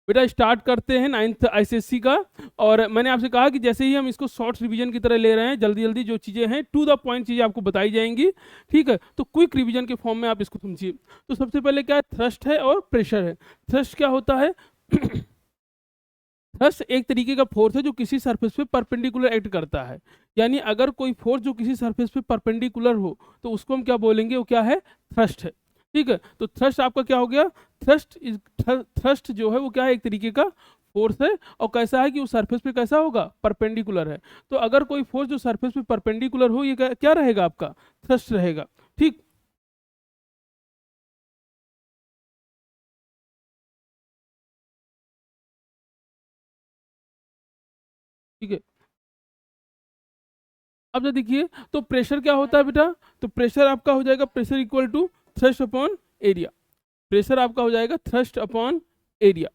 बेटा स्टार्ट करते हैं 9th आईसीएससी का। और मैंने आपसे कहा कि जैसे ही हम इसको शॉर्ट रिवीजन की तरह ले रहे हैं, जल्दी जल्दी जो चीज़ें हैं टू द पॉइंट चीज़ें आपको बताई जाएंगी, ठीक है। तो क्विक रिवीजन के फॉर्म में आप इसको समझिए। तो सबसे पहले क्या है, थ्रस्ट है और प्रेशर है। थ्रस्ट क्या होता है? थ्रस्ट एक तरीके का फोर्स है जो किसी सरफेस पे परपेंडिकुलर एक्ट करता है। यानी अगर कोई फोर्स जो किसी सरफेस पे परपेंडिकुलर हो तो उसको हम क्या बोलेंगे, वो क्या है? थ्रस्ट है। ठीक है, तो थ्रस्ट आपका क्या हो गया? थ्रस्ट जो है वो क्या है? एक तरीके का फोर्स है। और कैसा है कि उस सरफेस पे कैसा होगा? परपेंडिकुलर है। तो अगर कोई फोर्स जो सरफेस पे परपेंडिकुलर हो, ये क्या रहेगा? आपका थ्रस्ट रहेगा। ठीक। ठीक है, अब जो देखिए, तो प्रेशर क्या होता है बेटा? तो प्रेशर आपका हो जाएगा pressure equal to thrust upon area. Pressure आपका हो जाएगा थ्रस्ट अपॉन एरिया।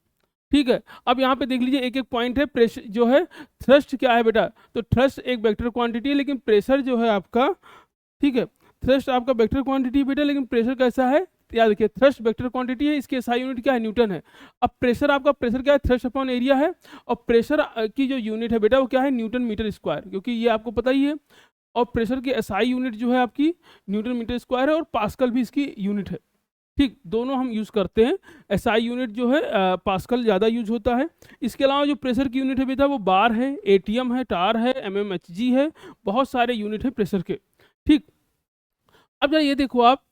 ठीक है, अब यहाँ पे देख लीजिए एक एक पॉइंट है। प्रेशर जो है, थ्रस्ट क्या है बेटा? तो थ्रस्ट एक वेक्टर क्वांटिटी है, लेकिन प्रेशर जो है आपका, ठीक है, थ्रस्ट आपका वेक्टर क्वांटिटी बेटा, लेकिन प्रेशर कैसा है? याद रखिए, थ्रस्ट वेक्टर क्वांटिटी है, इसकी एसआई यूनिट क्या है? न्यूटन है। अब प्रेशर आपका, प्रेशर क्या है? थ्रस्ट अपॉन एरिया है। और प्रेशर की जो यूनिट है बेटा वो क्या है? न्यूटन मीटर स्क्वायर, क्योंकि ये आपको पता ही है। और प्रेशर की एसआई यूनिट जो है आपकी न्यूटन मीटर स्क्वायर है, और पास्कल भी इसकी यूनिट है। ठीक, दोनों हम यूज़ करते हैं। एसआई यूनिट जो है पास्कल ज़्यादा यूज होता है। इसके अलावा जो प्रेशर की यूनिट है बेटा वो बार है, एटीएम है, टार है, एमएमएचजी है। बहुत सारे यूनिट है प्रेशर के। ठीक, अब जरा ये देखो आप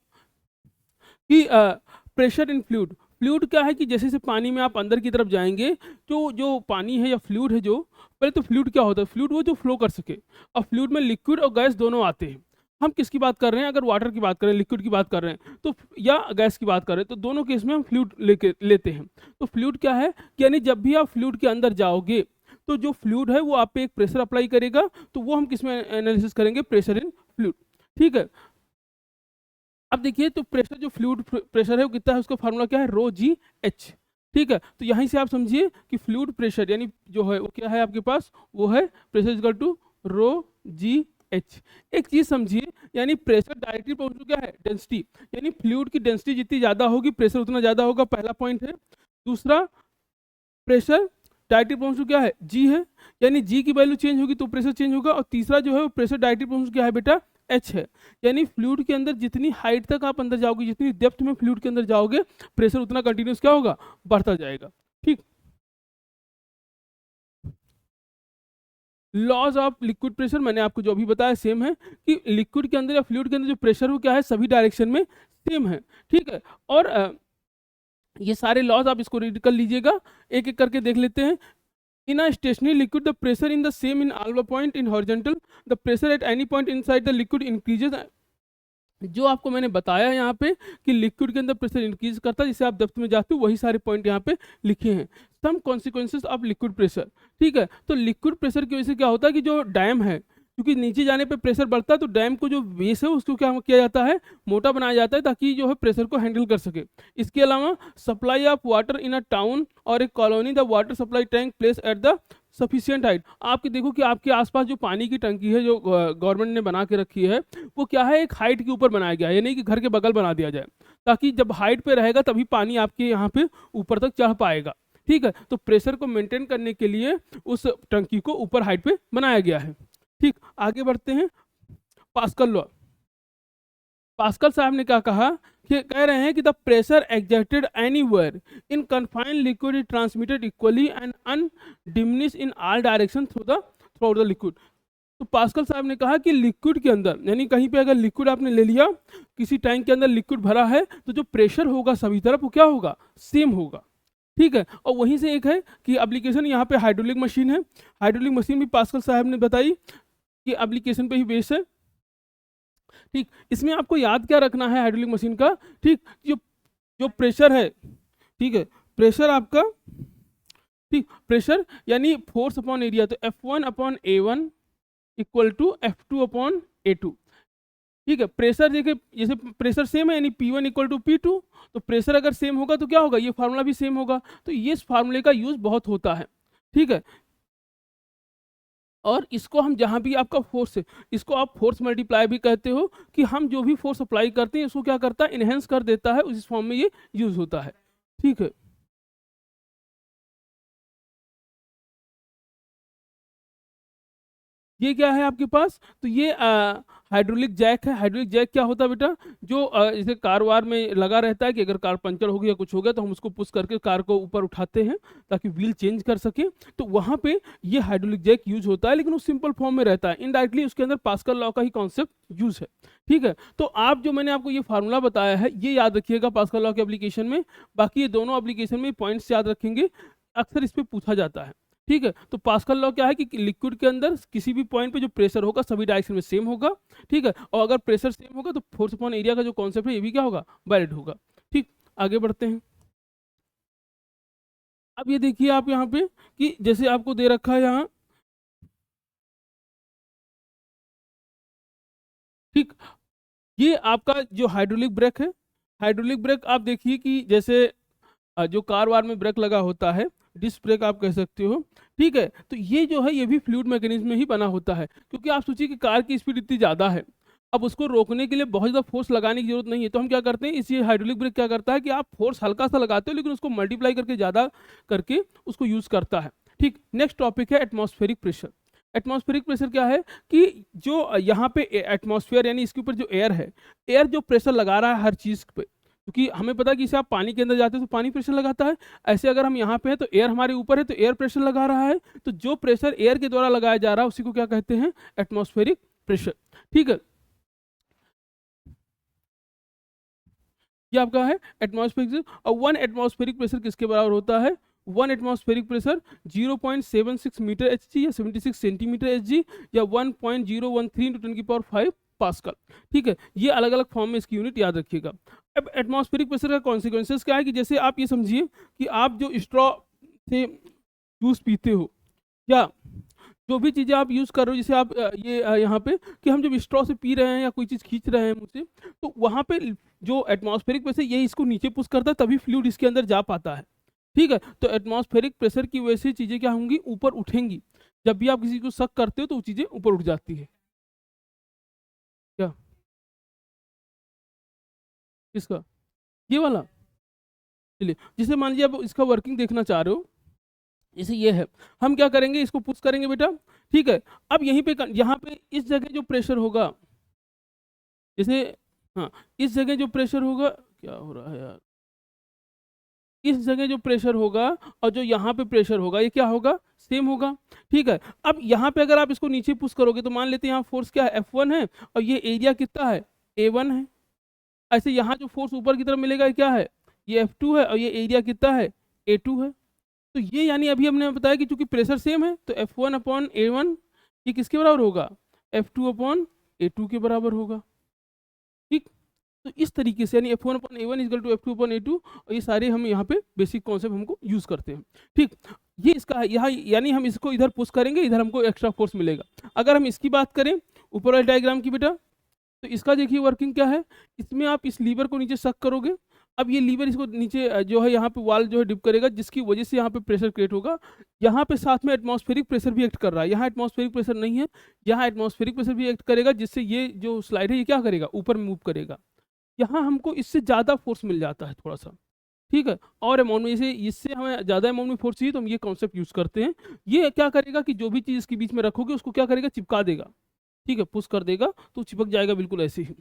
कि प्रेशर इन फ्लूइड। फ्लूइड क्या है कि जैसे जैसे पानी में आप अंदर की तरफ जाएंगे, तो जो पानी है या फ्लूइड है, जो पहले तो फ्लूइड क्या होता है? फ्लूइड वो जो फ्लो कर सके। और फ्लूइड में लिक्विड और गैस दोनों आते हैं। हम किसकी बात कर रहे हैं? अगर वाटर की बात करें, लिक्विड की बात कर रहे हैं तो, या गैस की बात कर रहे हैं, तो दोनों केस में हम फ्लूइड लेके लेते हैं। तो फ्लूइड क्या है कि यानी जब भी आप फ्लूइड के अंदर जाओगे, तो जो फ्लूइड है वो आप पे एक प्रेशर अप्लाई करेगा। तो वो हम किस में एनालिसिस करेंगे? Pressure in fluid. ठीक है, अब देखिए, तो प्रेशर जो फ्लूइड प्रेशर है वो कितना है? उसका फार्मूला क्या है? रो जी एच। ठीक है, तो यहीं से आप समझिए कि फ्लूइड प्रेशर यानी जो है वो क्या है आपके पास? वो है pressure equal to rho G H. एक चीज समझिए, यानी प्रेशर डायरेक्टली प्रोपोर्शनल क्या है? डेंसिटी। यानी फ्लूइड की डेंसिटी जितनी ज्यादा होगी, प्रेशर उतना ज्यादा होगा, पहला पॉइंट है। दूसरा, प्रेशर डायरेक्टली प्रोपोर्शनल क्या है? जी है। यानी जी की वैल्यू चेंज होगी तो प्रेशर चेंज होगा। और तीसरा जो है वो प्रेशर डायरेक्टली प्रोपोर्शनल क्या है बेटा? एच है। यानी फ्लूइड के अंदर जितनी हाइट तक आप अंदर जाओगे, जितनी डेप्थ में फ्लूइड के अंदर जाओगे, प्रेशर उतना कंटिन्यूस क्या होगा? बढ़ता जाएगा। ठीक, लॉज ऑफ लिक्विड प्रेशर मैंने आपको जो अभी बताया सेम है, कि लिक्विड के अंदर या फ्लूइड के अंदर जो प्रेशर हो क्या है? सभी डायरेक्शन में सेम है। ठीक है, और ये सारे लॉज आप इसको रीड कर लीजिएगा। एक एक करके देख लेते हैं। In a stationary liquid, the pressure in the same in all the point in horizontal. The pressure at any point inside the liquid increases. जो आपको मैंने बताया यहाँ पे कि लिक्विड के अंदर प्रेशर इंक्रीज करता है, जिसे आप डेप्थ में जाते हो, वही सारे पॉइंट यहाँ पे लिखे हैं। सम कॉन्सिक्वेंसेज ऑफ लिक्विड प्रेशर। ठीक है, तो लिक्विड प्रेशर की वजह से क्या होता है कि जो डैम है, क्योंकि नीचे जाने पे प्रेशर बढ़ता है, तो डैम को जो बेस है उसको क्या किया जाता है? मोटा बनाया जाता है, ताकि जो है प्रेशर को हैंडल कर सके। इसके अलावा supply of water in a town और एक colony, the water supply tank place at the sufficient height. आपकी देखो कि आपके आसपास जो पानी की टंकी है, जो गवर्नमेंट ने बना के रखी है, वो क्या है? एक हाइट के ऊपर बनाया गया है, यानी कि घर के बगल बना दिया जाए, ताकि जब हाइट पे रहेगा तभी पानी आपके यहाँ पे ऊपर तक चढ़ पाएगा। ठीक है, तो प्रेशर को मेंटेन करने के लिए उस टंकी को ऊपर हाइट पे बनाया गया है। ठीक, आगे बढ़ते हैं। Pascal law. पास्कल साहब ने क्या कहा कि कह रहे हैं कि the pressure exerted anywhere in confined liquid is transmitted equally and undiminished in all direction through the liquid. तो पास्कल साहब ने कहा कि लिक्विड के अंदर, यानी कहीं पे अगर लिक्विड आपने ले लिया, किसी टैंक के अंदर लिक्विड भरा है, तो जो प्रेशर होगा सभी तरफ वो क्या होगा? सेम होगा। ठीक है, और वहीं से एक है कि एप्लीकेशन यहाँ पे हाइड्रोलिक मशीन है। हाइड्रोलिक मशीन भी पास्कल साहब ने बताई कि एप्लीकेशन पे ही बेस है। ठीक, इसमें आपको याद क्या रखना है हाइड्रोलिक मशीन का? ठीक, जो जो प्रेशर है, ठीक है, प्रेशर आपका, ठीक, प्रेशर यानी फोर्स अपॉन एरिया, तो F1 upon A1 equal to F2 upon A2। ठीक है, प्रेशर देखिए, जैसे प्रेशर सेम है यानी P1 इक्वल टू P2, तो प्रेशर अगर सेम होगा तो क्या होगा? ये फार्मूला भी सेम होगा। तो ये इस फार्मूले का यूज बहुत होता है। ठीक है, और इसको हम जहाँ भी आपका फोर्स है, इसको आप फोर्स मल्टीप्लाई भी कहते हो, कि हम जो भी फोर्स अप्लाई करते हैं इसको क्या करता है? इनहेंस कर देता है, उस फॉर्म में ये यूज होता है। ठीक है, ये क्या है आपके पास, तो ये हाइड्रोलिक जैक है। हाइड्रोलिक जैक क्या होता है बेटा, जो जैसे कार वार में लगा रहता है कि अगर कार पंचर हो गया कुछ हो गया तो हम उसको पुश करके कार को ऊपर उठाते हैं ताकि व्हील चेंज कर सके, तो वहाँ पे ये हाइड्रोलिक जैक यूज होता है, लेकिन वो सिंपल फॉर्म में रहता है, इनडायरेक्टली उसके अंदर पास्कल लॉ का ही कॉन्सेप्ट यूज है। ठीक है, तो आप जो मैंने आपको ये फार्मूला बताया है ये याद रखिएगा पास्कल लॉ के एप्लीकेशन में, बाकी ये दोनों एप्लीकेशन में पॉइंट्स याद रखेंगे, अक्सर इस पर पूछा जाता है। ठीक है, तो पास्कल लॉ क्या है कि लिक्विड के अंदर किसी भी पॉइंट पे जो प्रेशर होगा सभी डायरेक्शन में सेम होगा। ठीक है, और अगर प्रेशर सेम होगा तो फोर्स अपॉन एरिया का जो कॉन्सेप्ट है ये भी क्या होगा, वैलिड होगा। ठीक, आगे बढ़ते हैं। अब ये देखिए आप यहाँ पे कि जैसे आपको दे रखा है यहाँ, ठीक, ये आपका जो हाइड्रोलिक ब्रेक है, हाइड्रोलिक ब्रेक आप देखिए कि जैसे जो कार वार में ब्रेक लगा होता है, डिस्क ब्रेक आप कह सकते हो। ठीक है, तो ये जो है ये भी फ्लूइड मैकेनिज्म में ही बना होता है, क्योंकि आप सोचिए कि कार की स्पीड इतनी ज़्यादा है, अब उसको रोकने के लिए बहुत ज़्यादा फोर्स लगाने की जरूरत नहीं है, तो हम क्या करते हैं, इसी हाइड्रोलिक ब्रेक क्या करता है कि आप फोर्स हल्का सा लगाते हो लेकिन उसको मल्टीप्लाई करके ज़्यादा करके उसको यूज़ करता है। ठीक, नेक्स्ट टॉपिक है एटमॉस्फेरिक प्रेशर। एटमॉस्फेरिक प्रेशर क्या है कि जो यहाँ पे एटमॉस्फेयर यानी इसके ऊपर जो एयर है, एयर जो प्रेशर लगा रहा है हर चीज़ पे, क्योंकि हमें पता है कि इसे आप पानी के अंदर जाते हो तो पानी प्रेशर लगाता है, ऐसे अगर हम यहाँ पे हैं तो एयर हमारे ऊपर है तो एयर प्रेशर लगा रहा है, तो जो प्रेशर एयर के द्वारा लगाया जा रहा है उसी को क्या कहते हैं, एटमॉस्फेरिक प्रेशर। ठीक है, ये आपका है एटमॉस्फेरिक, और वन एटमॉस्फेरिक प्रेशर किसके बराबर होता है, one atmospheric pressure 0.76 metre H G या 76 सेंटीमीटर एच जी या 1.013 × 10⁵ पास्कल। ठीक है, ये अलग अलग फॉर्म में इसकी यूनिट याद रखिएगा। अब एटमॉस्फेरिक प्रेशर का कॉन्सिक्वेंसेस क्या है कि जैसे आप ये समझिए कि आप जो स्ट्रॉ से जूस पीते हो या जो भी चीज़ें आप यूज़ कर रहे हो, जैसे आप यहाँ पे कि हम जब स्ट्रॉ से पी रहे हैं या कोई चीज़ खींच रहे हैं मुँह से, तो वहाँ पे जो एटमॉस्फेरिक प्रेशर यही इसको नीचे पुश करता है तभी फ्लूइड इसके अंदर जा पाता है। ठीक है, तो एटमॉस्फेरिक प्रेशर की वजह से चीज़ें क्या होंगी, ऊपर उठेंगी। जब भी आप किसी को शक करते हो तो वो चीज़ें ऊपर उठ जाती है। क्या, किसका, ये वाला, चलिए जैसे मान लीजिए आप इसका वर्किंग देखना चाह रहे हो, जैसे ये है, हम क्या करेंगे, इसको पुश करेंगे बेटा। ठीक है, अब यहीं पे यहाँ पे इस जगह जो प्रेशर होगा, जैसे हाँ, इस जगह जो प्रेशर होगा, क्या हो रहा है यार, इस जगह जो प्रेशर होगा और जो यहाँ पे प्रेशर होगा ये क्या होगा, सेम होगा। ठीक है, अब यहाँ पे अगर आप इसको नीचे पुश करोगे तो मान लेते हैं यहाँ फोर्स क्या है, F1 है, और ये एरिया कितना है, A1 है। ऐसे यहाँ जो फोर्स ऊपर की तरफ मिलेगा ये क्या है, ये F2 है, और ये एरिया कितना है, A2 है। तो ये यानी अभी हमने बताया कि चूंकि प्रेशर सेम है तो F1/A1 ये किसके बराबर होगा, F2/A2 के बराबर होगा। ठीक, तो इस तरीके से यानी F1/A1 = F2/A2, और ये सारे हम यहाँ पे बेसिक कॉन्सेप्ट हमको यूज करते हैं। ठीक, ये इसका यहाँ यानी हम इसको इधर पुश करेंगे, इधर हमको एक्स्ट्रा फोर्स मिलेगा। अगर हम इसकी बात करें ऊपर वाले डायग्राम की बेटा, तो इसका देखिए वर्किंग क्या है, इसमें आप इस लीवर को नीचे सक करोगे, अब ये लीवर इसको नीचे जो है यहाँ पे वाल जो है डिप करेगा, जिसकी वजह से यहाँ पे प्रेशर क्रिएट होगा। यहाँ पे साथ में एटमॉस्फेरिक प्रेशर भी एक्ट कर रहा है, यहाँ एटमॉस्फेरिक प्रेशर नहीं है, यहाँ एटमॉस्फेरिक प्रेशर भी एक्ट करेगा, जिससे ये जो स्लाइड है ये क्या करेगा, ऊपर मूव करेगा। यहाँ हमको इससे ज़्यादा फोर्स मिल जाता है थोड़ा सा। ठीक है, और अमाउंट में, जैसे इससे हमें ज़्यादा अमाउंट में फोर्स चाहिए तो हम ये कॉन्सेप्ट यूज़ करते हैं। ये क्या करेगा कि जो भी चीज़ इसके बीच में रखोगे उसको क्या करेगा, चिपका देगा। ठीक है, पुश कर देगा तो चिपक जाएगा बिल्कुल ऐसे ही।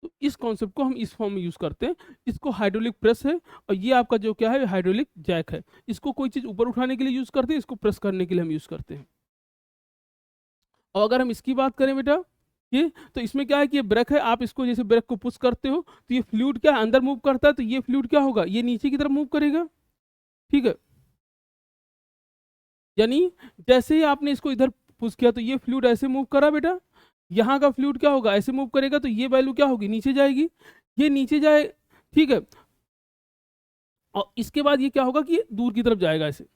तो इस कॉन्सेप्ट को हम इस फॉर्म में यूज़ करते हैं। इसको हाइड्रोलिक प्रेस है, और ये आपका जो क्या है हाइड्रोलिक जैक है। इसको कोई चीज़ ऊपर उठाने के लिए यूज़ करते हैं, इसको प्रेस करने के लिए हम यूज़ करते हैं। और अगर हम इसकी बात करें बेटा, ये तो इसमें क्या है कि ये ब्रेक है, आप इसको जैसे ब्रेक को पुश करते हो तो ये फ्लूइड क्या है अंदर मूव करता है, तो ये फ्लूइड क्या होगा, ये नीचे की तरफ मूव करेगा। ठीक है, यानी जैसे ही आपने इसको इधर पुश किया तो ये फ्लूइड ऐसे मूव करा बेटा, यहाँ का फ्लूइड क्या होगा, ऐसे मूव करेगा, तो ये वैल्यू क्या होगी, नीचे जाएगी, ये नीचे जाए। ठीक है, और इसके बाद ये क्या होगा कि ये दूर की तरफ जाएगा ऐसे।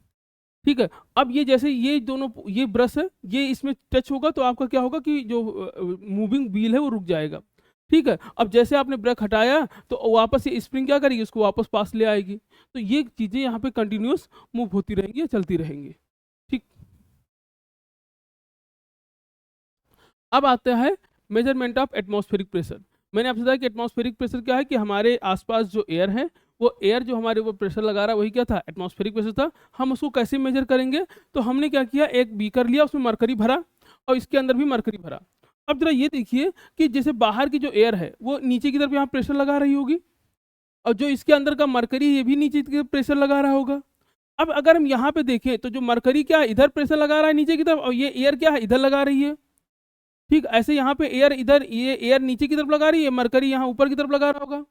ठीक है, अब ये जैसे ये दोनों, ये ब्रश है, ये इसमें टच होगा तो आपका क्या होगा कि जो मूविंग व्हील है वो रुक जाएगा। ठीक है, अब जैसे आपने ब्रेक हटाया तो वापस ये स्प्रिंग क्या करेगी, उसको वापस पास ले आएगी। तो ये चीज़ें यहाँ पे कंटिन्यूस मूव होती रहेंगी या चलती रहेंगी। ठीक, अब आता है मेजरमेंट ऑफ एटमॉस्फेरिक प्रेशर। मैंने आपसे बताया कि एटमॉस्फेरिक प्रेशर क्या है कि हमारे आसपास जो एयर है, वो एयर जो हमारे ऊपर प्रेशर लगा रहा है वही क्या था, एटमॉस्फेरिक प्रेशर था। हम उसको कैसे मेजर करेंगे, तो हमने क्या किया, एक बीकर लिया, उसमें मरकरी भरा, और इसके अंदर भी मरकरी भरा। अब जरा ये देखिए कि जैसे बाहर की जो एयर है वो नीचे की तरफ यहाँ प्रेशर लगा रही होगी, और जो इसके अंदर का मरकरी ये भी नीचे की तरफ प्रेशर लगा रहा होगा। अब अगर हम यहाँ पे देखें तो जो मरकरी क्या है, इधर प्रेशर लगा रहा है नीचे की तरफ, और ये एयर क्या है, इधर लगा रही है। ठीक, ऐसे यहाँ पे एयर इधर, ये एयर नीचे की तरफ लगा रही है, मरकरी यहाँ ऊपर की तरफ लगा रहा होगा।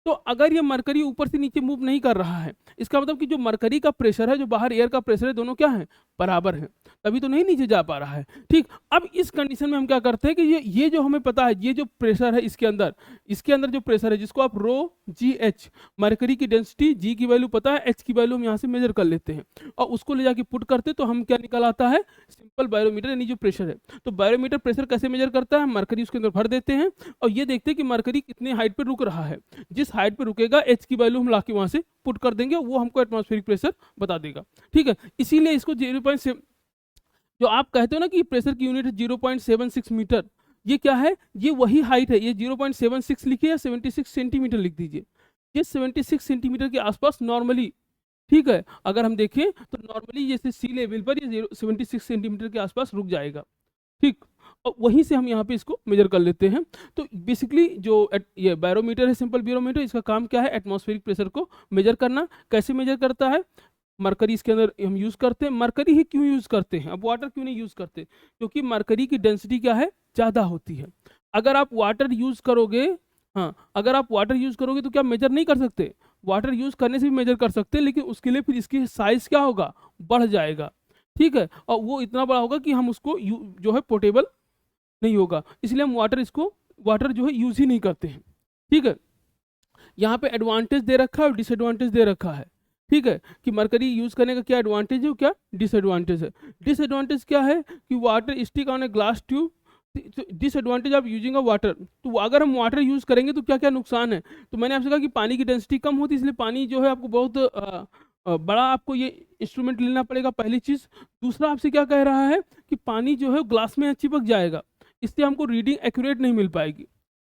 तो अगर ये मरकरी ऊपर से नीचे मूव नहीं कर रहा है, इसका मतलब कि जो मरकरी का प्रेशर है, जो बाहर एयर का प्रेशर है, दोनों क्या है, बराबर है, तभी तो नहीं नीचे जा पा रहा है। ठीक, अब इस कंडीशन में हम क्या करते हैं कि ये जो हमें पता है, ये जो प्रेशर है इसके अंदर जो प्रेशर है, जिसको आप रो जी एच, मरकरी की डेंसिटी, जी की वैल्यू पता है, एच की वैल्यू हम यहाँ से मेजर कर लेते हैं, और उसको ले जाके पुट करते तो हम क्या निकल आता है, सिंपल बैरोमीटर, यानी जो प्रेशर है। तो बैरोमीटर प्रेशर कैसे मेजर करता है, मरकरी उसके अंदर भर देते हैं, और ये देखते हैं कि मरकरी कितने हाइट पर रुक रहा है। जिस हाइट पे रुकेगा, एच की वैल्यू हम लाके वहां से पुट कर देंगे, वो हमको एटमॉस्फेरिक प्रेशर बता देगा। ठीक है, इसीलिए इसको 0.7, जो आप कहते हो ना कि प्रेशर की यूनिट 0.76 मीटर, ये क्या है, ये वही हाइट है। ये 0.76 लिखिए या 76 सेंटीमीटर लिख दीजिए, ये 76 सेंटीमीटर के आसपास नॉर्मली, ठीक है, अगर हम देखें तो नॉर्मली जैसे सी लेवल पर ये 76 सेंटीमीटर के आसपास रुक जाएगा। ठीक, और वहीं से हम यहाँ पे इसको मेजर कर लेते हैं। तो बेसिकली जो ये बैरोमीटर है, सिंपल बैरोमीटर, इसका काम क्या है, एटमॉस्फेरिक प्रेशर को मेजर करना। कैसे मेजर करता है, मरकरी इसके अंदर हम यूज़ करते हैं। मरकरी ही क्यों यूज़ करते हैं, अब वाटर क्यों नहीं यूज़ करते, क्योंकि मरकरी की डेंसिटी क्या है, ज़्यादा होती है। अगर आप वाटर यूज़ करोगे, हाँ, अगर आप वाटर यूज़ करोगे तो क्या मेजर नहीं कर सकते, वाटर यूज़ करने से भी मेजर कर सकते हैं, लेकिन उसके लिए फिर इसकी साइज़ क्या होगा, बढ़ जाएगा। ठीक है, और वो इतना बड़ा होगा कि हम उसको जो है पोर्टेबल नहीं होगा, इसलिए हम वाटर जो है यूज ही नहीं करते हैं। ठीक है, यहाँ पे एडवांटेज दे रखा है और डिसएडवांटेज दे रखा है। ठीक है, कि मरकरी यूज करने का क्या एडवांटेज है और क्या डिसएडवांटेज है। डिसएडवांटेज क्या है कि water stick on a glass tube, disadvantage of using a water, तो अगर हम वाटर यूज करेंगे तो क्या क्या नुकसान है। तो मैंने आपसे कहा कि पानी की डेंसिटी कम होती है, इसलिए पानी जो है आपको बहुत बड़ा आपको ये इंस्ट्रूमेंट लेना पड़ेगा, पहली चीज़। दूसरा आपसे क्या कह रहा है कि पानी जो है ग्लास में चिपक जाएगा, इससे हमको रीडिंग एक्यूरेट नहीं मिल पाएगी।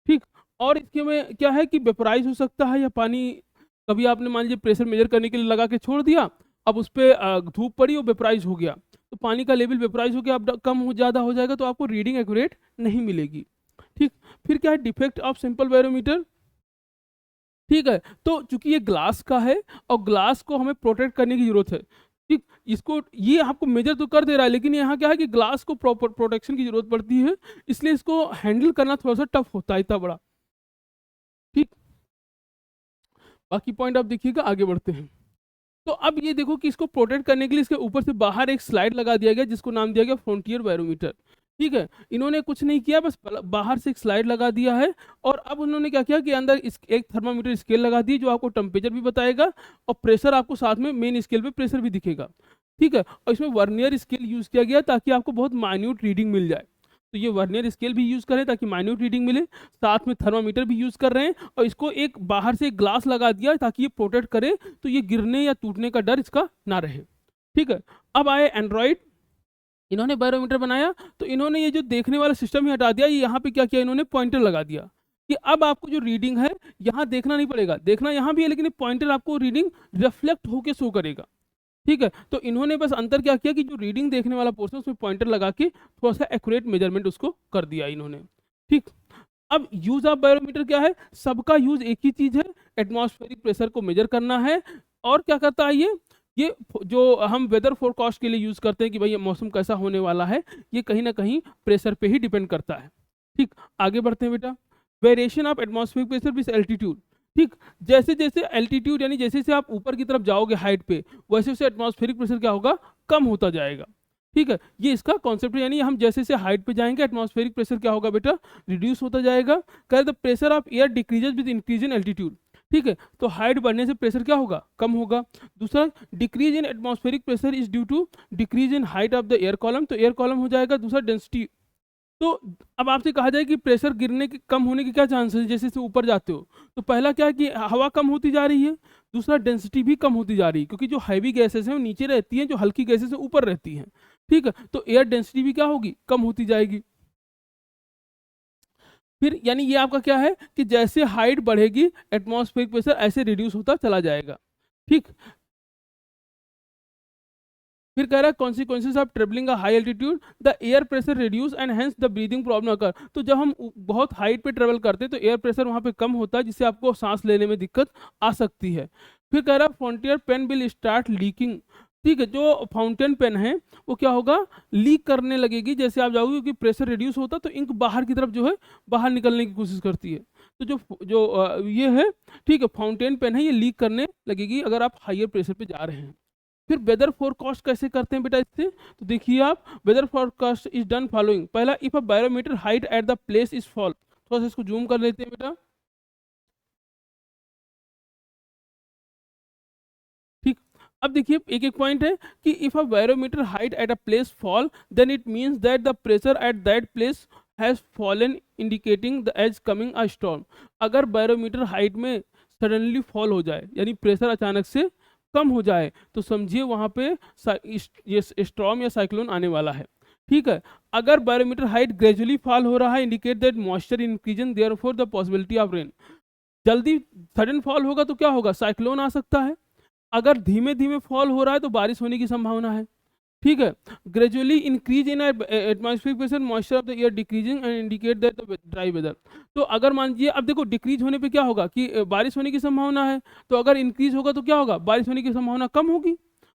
ठीक, और इसके में क्या है कि वेपराइज हो सकता है, या पानी कभी आपने मान लीजिए प्रेशर मेजर करने के लिए लगा के छोड़ दिया, अब उस पर धूप पड़ी और वेपराइज हो गया, तो पानी का लेवल वेपराइज हो गया, अब कम हो ज़्यादा हो जाएगा, तो आपको रीडिंग एक्यूरेट नहीं मिलेगी। ठीक, फिर क्या है, डिफेक्ट ऑफ सिंपल बैरोमीटर। ठीक है, तो चूंकि ये ग्लास का है और ग्लास को हमें प्रोटेक्ट करने की जरूरत है। ठीक, इसको ये आपको मेजर तो कर दे रहा है, लेकिन यहाँ क्या है कि ग्लास को प्रॉपर प्रोटेक्शन की जरूरत पड़ती है, इसलिए इसको हैंडल करना थोड़ा सा टफ होता है, इतना बड़ा। ठीक, बाकी पॉइंट आप देखिएगा, आगे बढ़ते हैं। तो अब ये देखो कि इसको प्रोटेक्ट करने के लिए इसके ऊपर से बाहर एक स्लाइड लगा दिया गया, जिसको नाम दिया गया फ्रंटियर बैरोमीटर। ठीक है, इन्होंने कुछ नहीं किया, बस बाहर से एक स्लाइड लगा दिया है, और अब उन्होंने क्या किया कि अंदर एक थर्मामीटर स्केल लगा दी, जो आपको टेम्परेचर भी बताएगा और प्रेशर आपको साथ में मेन स्केल पे प्रेशर भी दिखेगा। ठीक है, और इसमें वर्नियर स्केल यूज किया गया ताकि आपको बहुत माइन्यूट रीडिंग मिल जाए। तो ये वर्नियर स्केल भी यूज करें ताकि माइन्यूट रीडिंग मिले, साथ में थर्मामीटर भी यूज कर रहे हैं, और इसको एक बाहर से एक ग्लास लगा दिया ताकि ये प्रोटेक्ट करे, तो ये गिरने या टूटने का डर इसका ना रहे। ठीक है, अब आए एंड्रॉइड, इन्होंने बैरोमीटर बनाया, तो इन्होंने ये जो देखने वाला सिस्टम ही हटा दिया, ये यहाँ पे क्या किया, इन्होंने पॉइंटर लगा दिया कि अब आपको जो रीडिंग है यहाँ देखना नहीं पड़ेगा, देखना यहाँ भी है, लेकिन पॉइंटर आपको रीडिंग रिफ्लेक्ट होके शो करेगा। ठीक है, तो इन्होंने बस अंतर क्या किया कि जो रीडिंग देखने वाला पोर्शन उसमें पॉइंटर लगा के थोड़ा सा एक्यूरेट मेजरमेंट उसको कर दिया इन्होंने। ठीक, अब यूज ऑफ बैरोमीटर क्या है, सबका यूज एक ही चीज है, एटमॉस्फेरिक प्रेशर को मेजर करना है। और क्या करता है ये जो हम वेदर फोरकास्ट के लिए यूज करते हैं कि भाई ये मौसम कैसा होने वाला है, ये कहीं ना कहीं प्रेशर पे ही डिपेंड करता है। ठीक, आगे बढ़ते हैं बेटा। Variation of atmospheric pressure with altitude. ठीक, जैसे जैसे एल्टीट्यूड यानी जैसे जैसे आप ऊपर की तरफ जाओगे हाइट पे, वैसे वैसे एटमॉस्फेरिक प्रेशर क्या होगा, कम होता जाएगा। ठीक है, ये इसका कॉन्सेप्ट है, यानी हम जैसे जैसे हाइट पे जाएंगे एटमॉस्फेरिक प्रेशर क्या होगा बेटा, रिड्यूस होता जाएगा। कह the pressure of air decreases with increase in altitude. ठीक है, तो हाइट बढ़ने से प्रेशर क्या होगा, कम होगा। दूसरा, decrease in atmospheric pressure is due to decrease in height of the air column, तो एयर कॉलम हो जाएगा। दूसरा, डेंसिटी। तो अब आपसे कहा जाए कि प्रेशर गिरने के कम होने के क्या चांसेस है जैसे जैसे ऊपर जाते हो, तो पहला क्या है कि हवा कम होती जा रही है, दूसरा डेंसिटी भी कम होती जा रही है, क्योंकि जो हैवी गैसेस हैं वो नीचे रहती हैं, जो हल्की गैसेस हैं ऊपर रहती हैं। ठीक है, तो एयर डेंसिटी भी क्या होगी, कम होती जाएगी। फिर यानी ये आपका क्या है कि जैसे हाइट बढ़ेगी एटमॉस्फेरिक प्रेशर ऐसे रिड्यूस होता चला जाएगा। ठीक, फिर कह रहा है consequences of travelling a high altitude, the air pressure reduce and hence the breathing problem occur. तो जब हम बहुत हाइट पे ट्रेवल करते हैं तो एयर प्रेशर वहाँ पे कम होता है, जिससे आपको सांस लेने में दिक्कत आ सकती है। फिर कह रहा है fountain pen will start leaking. ठीक है, जो फाउंटेन पेन है वो क्या होगा, लीक करने लगेगी। जैसे आप जाओगे कि प्रेशर रिड्यूस होता है तो इंक बाहर की तरफ जो है बाहर निकलने की कोशिश करती है। तो जो जो ये है, ठीक है, फाउंटेन पेन है, ये लीक करने लगेगी अगर आप हाइयर प्रेशर पे जा रहे हैं। फिर वेदर फोरकास्ट कैसे करते हैं बेटा इससे, तो देखिए आप, weather forecast is done following. पहला, if a barometer height at the place is fall. थोड़ा सा इसको जूम कर लेते हैं बेटा। ठीक, अब देखिए एक एक पॉइंट है कि if a barometer height at a place fall then it means that the pressure at that place has fallen indicating the as coming a storm. अगर बैरोमीटर हाइट में सडनली फॉल हो जाए, यानी प्रेशर अचानक से कम हो जाए, तो समझिए वहाँ पे ये स्टॉर्म या साइक्लोन आने वाला है। ठीक है, अगर बैरोमीटर हाइट ग्रेजुअली फॉल हो रहा है, indicate that moisture increasing therefore the possibility of rain. जल्दी सडन फॉल होगा तो क्या होगा, साइक्लोन आ सकता है। अगर धीमे धीमे फॉल हो रहा है तो बारिश होने की संभावना है। ठीक है, gradually increase in atmospheric pressure, moisture of the air decreasing and indicate that dry weather. तो अगर मान लीजिए, अब देखो डिक्रीज होने पे क्या होगा कि बारिश होने की संभावना है, तो अगर इंक्रीज होगा तो क्या होगा, बारिश होने की संभावना कम होगी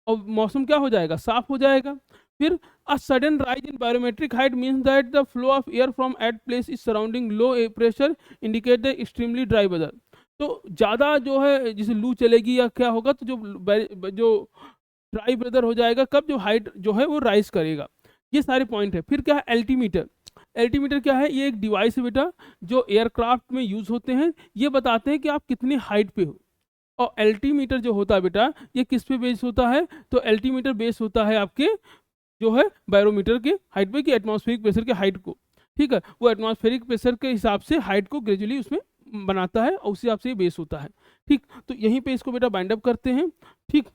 और मौसम क्या हो जाएगा, साफ हो जाएगा। फिर a sudden rise in biometric height means that the flow of air from at place is surrounding low pressure, indicate the extremely dry weather. तो ज़्यादा जो है जैसे लू चलेगी या क्या होगा, तो जो ड्राई वेदर हो जाएगा कब, जो हाइट जो है वो राइज करेगा। ये सारे पॉइंट है। फिर क्या है एल्टीमीटर। एल्टीमीटर क्या है, ये एक डिवाइस है बेटा जो एयरक्राफ्ट में यूज होते हैं। ये बताते हैं कि आप कितनी हाइट पे हो। और एल्टीमीटर जो होता है बेटा, ये किस पे बेस होता है, तो एल्टीमीटर बेस होता है आपके जो है बैरोमीटर के हाइट पे, कि एटमॉस्फेरिक प्रेशर के हाइट को। ठीक है, वो एटमॉस्फेरिक प्रेशर के हिसाब से हाइट को ग्रेजुअली उसमें बनाता है और उस हिसाब से ये बेस होता है। ठीक, तो यहीं पे इसको बेटा बाइंड अप करते हैं। ठीक,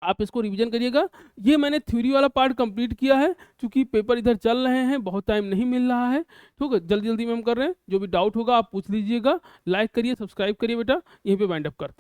आप इसको रिवीजन करिएगा। ये मैंने थ्योरी वाला पार्ट कंप्लीट किया है, क्योंकि पेपर इधर चल रहे हैं, बहुत टाइम नहीं मिल रहा है। ठीक है, जल्दी जल्दी में हम कर रहे हैं। जो भी डाउट होगा आप पूछ लीजिएगा। लाइक करिए, सब्सक्राइब करिए बेटा। यहीं पे बाइंड अप करते हैं।